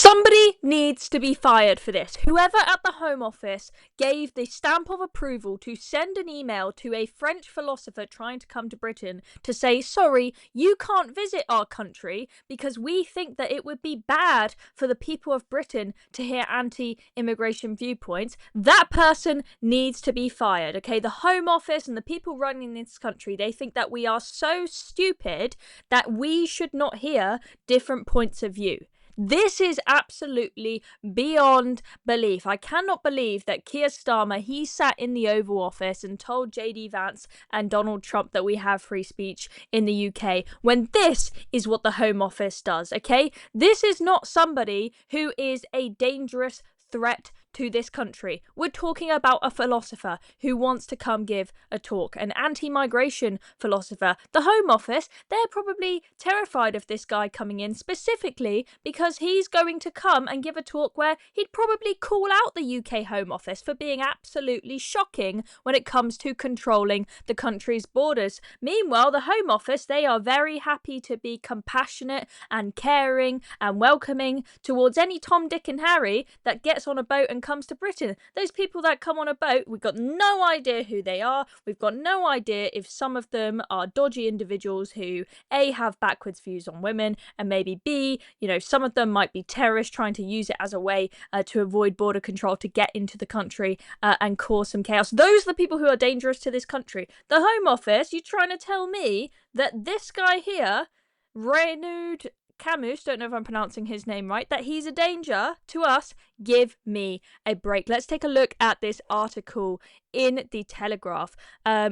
Somebody needs to be fired for this. Whoever at the Home Office gave the stamp of approval to send an email to a French philosopher trying to come to Britain to say, sorry, you can't visit our country because we think that it would be bad for the people of Britain to hear anti-immigration viewpoints, that person needs to be fired, okay? The Home Office and the people running this country, they think that we are so stupid that we should not hear different points of view. This is absolutely beyond belief. I cannot believe that Keir Starmer, he sat in the Oval Office and told JD Vance and Donald Trump that we have free speech in the UK, when this is what the Home Office does, okay? This is not somebody who is a dangerous threat to this country. We're talking about a philosopher who wants to come give a talk, an anti-migration philosopher. The Home Office, they're probably terrified of this guy coming in, specifically because he's going to come and give a talk where he'd probably call out the UK Home Office for being absolutely shocking when it comes to controlling the country's borders. Meanwhile, the Home Office, they are very happy to be compassionate and caring and welcoming towards any Tom, Dick and Harry that gets on a boat and comes to Britain. Those people that come on a boat, we've got no idea who they are. We've got no idea if some of them are dodgy individuals who A, have backwards views on women, and maybe B, some of them might be terrorists trying to use it as a way to avoid border control to get into the country and cause some chaos. Those are the people who are dangerous to this country. The Home Office, you're trying to tell me that this guy here, Renaud Camus, don't know if I'm pronouncing his name right, that he's a danger to us? Give me a break. Let's take a look at this article in the Telegraph.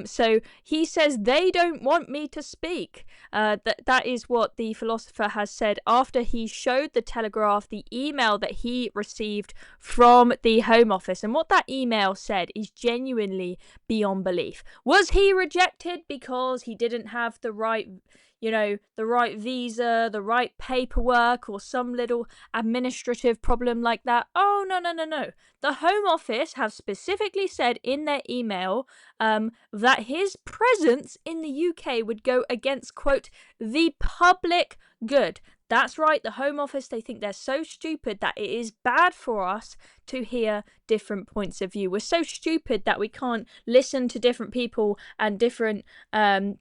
So he says they don't want me to speak. That is what the philosopher has said after he showed the Telegraph the email that he received from the Home Office. And what that email said is genuinely beyond belief. Was he rejected because he didn't have the right the right visa, the right paperwork, or some little administrative problem like that? Oh, no. The Home Office have specifically said in their email that his presence in the UK would go against, quote, the public good. That's right, the Home Office, they think they're so stupid that it is bad for us to hear different points of view. We're so stupid that we can't listen to different people and different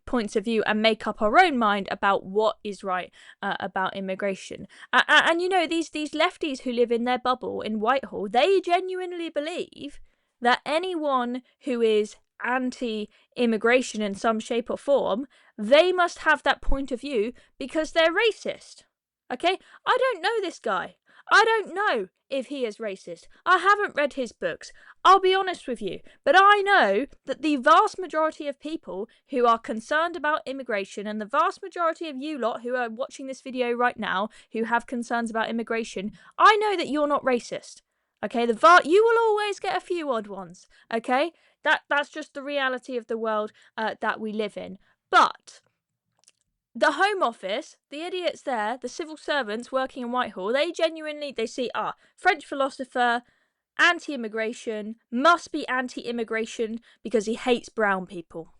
points of view and make up our own mind about what is right about immigration. And these lefties who live in their bubble in Whitehall, they genuinely believe that anyone who is anti-immigration in some shape or form, they must have that point of view because they're racist. Okay? I don't know this guy. I don't know if he is racist. I haven't read his books. I'll be honest with you. But I know that the vast majority of people who are concerned about immigration, and the vast majority of you lot who are watching this video right now who have concerns about immigration, I know that you're not racist. Okay? You will always get a few odd ones. Okay? That's just the reality of the world that we live in. But the Home Office, the idiots there, the civil servants working in Whitehall, they see, French philosopher, anti-immigration, must be anti-immigration because he hates brown people.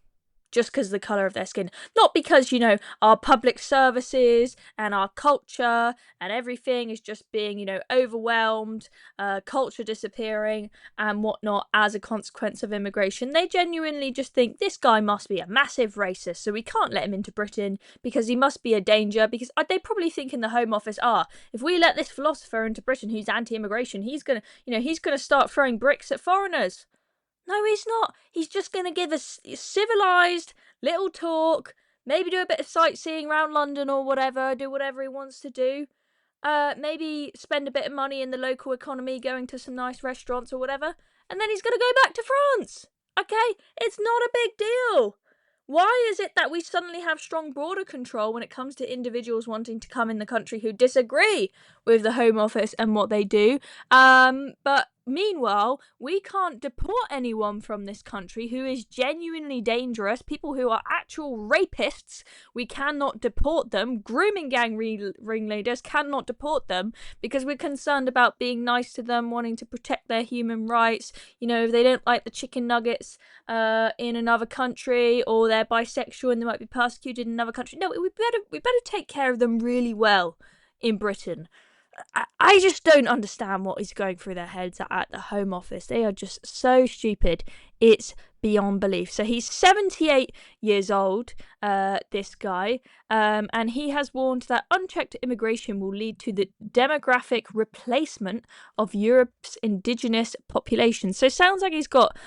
Just because of the colour of their skin. Not because, our public services and our culture and everything is just being, overwhelmed, culture disappearing and whatnot as a consequence of immigration. They genuinely just think this guy must be a massive racist, so we can't let him into Britain because he must be a danger. Because they probably think in the Home Office, if we let this philosopher into Britain who's anti-immigration, he's gonna start throwing bricks at foreigners. No, he's not. He's just going to give us a civilised little talk, maybe do a bit of sightseeing around London or whatever, do whatever he wants to do. Maybe spend a bit of money in the local economy, going to some nice restaurants or whatever, and then he's going to go back to France. Okay? It's not a big deal. Why is it that we suddenly have strong border control when it comes to individuals wanting to come in the country who disagree with the Home Office and what they do? But meanwhile, we can't deport anyone from this country who is genuinely dangerous. People who are actual rapists, we cannot deport them. Grooming gang ringleaders cannot deport them because we're concerned about being nice to them, wanting to protect their human rights. If they don't like the chicken nuggets in another country, or they're bisexual and they might be persecuted in another country. No, we better take care of them really well in Britain. I just don't understand what is going through their heads at the Home Office. They are just so stupid. It's beyond belief. So he's 78 years old, this guy, and he has warned that unchecked immigration will lead to the demographic replacement of Europe's indigenous population. So it sounds like he's got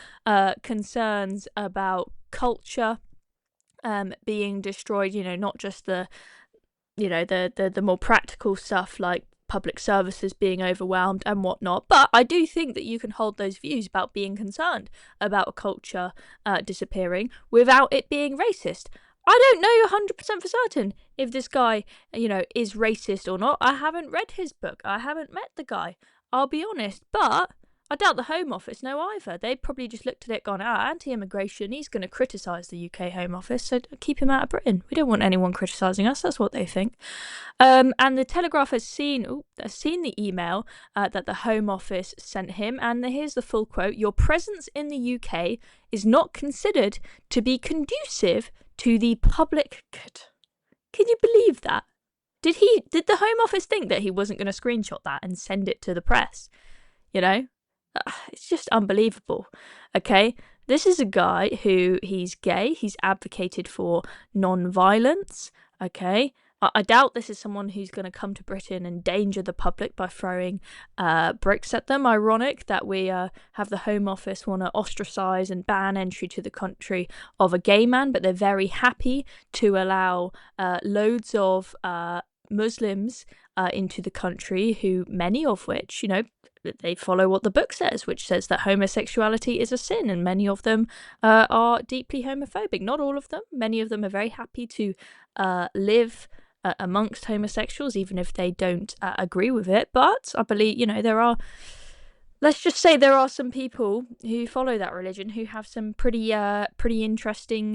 concerns about culture being destroyed, not just the more practical stuff like public services being overwhelmed and whatnot. But I do think that you can hold those views about being concerned about a culture disappearing without it being racist. I don't know 100% for certain if this guy, is racist or not. I haven't read his book. I haven't met the guy. I'll be honest. But I doubt the Home Office know either. They probably just looked at it, gone, anti-immigration, he's going to criticise the UK Home Office, so keep him out of Britain. We don't want anyone criticising us, that's what they think. And the Telegraph has seen the email that the Home Office sent him, and here's the full quote: "Your presence in the UK is not considered to be conducive to the public good." Can you believe that? Did the Home Office think that he wasn't going to screenshot that and send it to the press? It's just unbelievable. Okay, this is a guy who, he's gay, he's advocated for non-violence. Okay, I doubt this is someone who's going to come to Britain and endanger the public by throwing bricks at them. Ironic that we have the Home Office want to ostracise and ban entry to the country of a gay man, but they're very happy to allow loads of Muslims into the country, who many of which, they follow what the book says, which says that homosexuality is a sin, and many of them are deeply homophobic. Not all of them. Many of them are very happy to live amongst homosexuals, even if they don't agree with it. But I believe, let's just say there are some people who follow that religion who have some pretty interesting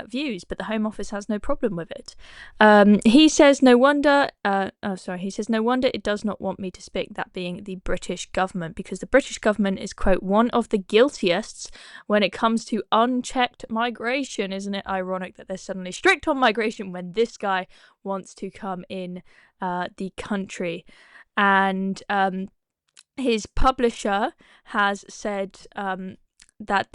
views, but the Home Office has no problem with it. He says no wonder it does not want me to speak, that being the British government, because the British government is, quote, one of the guiltiest when it comes to unchecked migration. Isn't it ironic that they're suddenly strict on migration when this guy wants to come in the country? And his publisher has said that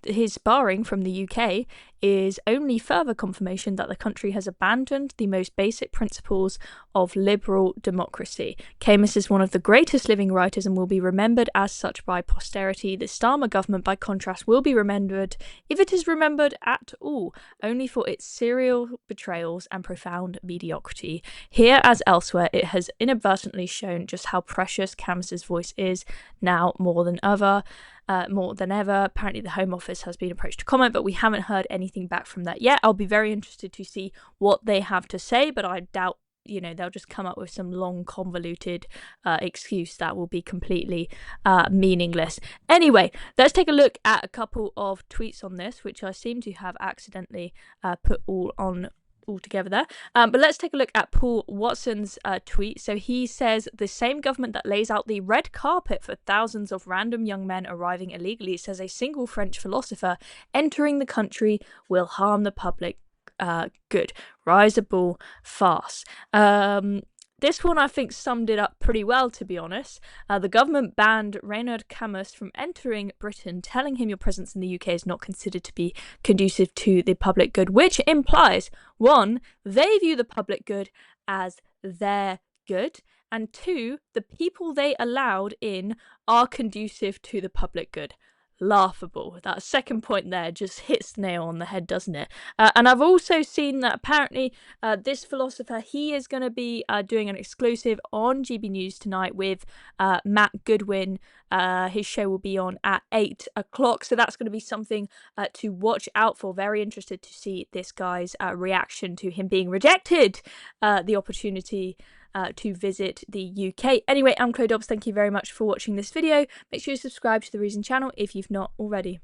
his barring from the UK is only further confirmation that the country has abandoned the most basic principles of liberal democracy. Camus is one of the greatest living writers and will be remembered as such by posterity. The Starmer government, by contrast, will be remembered, if it is remembered at all, only for its serial betrayals and profound mediocrity. Here, as elsewhere, it has inadvertently shown just how precious Camus's voice is now more than ever. Apparently the Home Office has been approached to comment, but we haven't heard anything back from that yet. I'll be very interested to see what they have to say, but I doubt they'll just come up with some long convoluted excuse that will be completely meaningless. Anyway, let's take a look at a couple of tweets on this, which I seem to have accidentally put all together there. But let's take a look at Paul Watson's tweet. So he says, the same government that lays out the red carpet for thousands of random young men arriving illegally says a single French philosopher entering the country will harm the public good. Risible farce. This one, I think, summed it up pretty well, to be honest. The government banned Renaud Camus from entering Britain, telling him your presence in the UK is not considered to be conducive to the public good, which implies, one, they view the public good as their good, and two, the people they allowed in are conducive to the public good. Laughable. That second point there just hits the nail on the head, doesn't it? And I've also seen that apparently this philosopher, he is going to be doing an exclusive on GB News tonight with Matt Goodwin. His show will be on at 8 o'clock, so that's going to be something to watch out for. Very interested to see this guy's reaction to him being rejected the opportunity to visit the UK. Anyway, I'm Chloe Dobbs. Thank you very much for watching this video. Make sure you subscribe to the Reason channel if you've not already.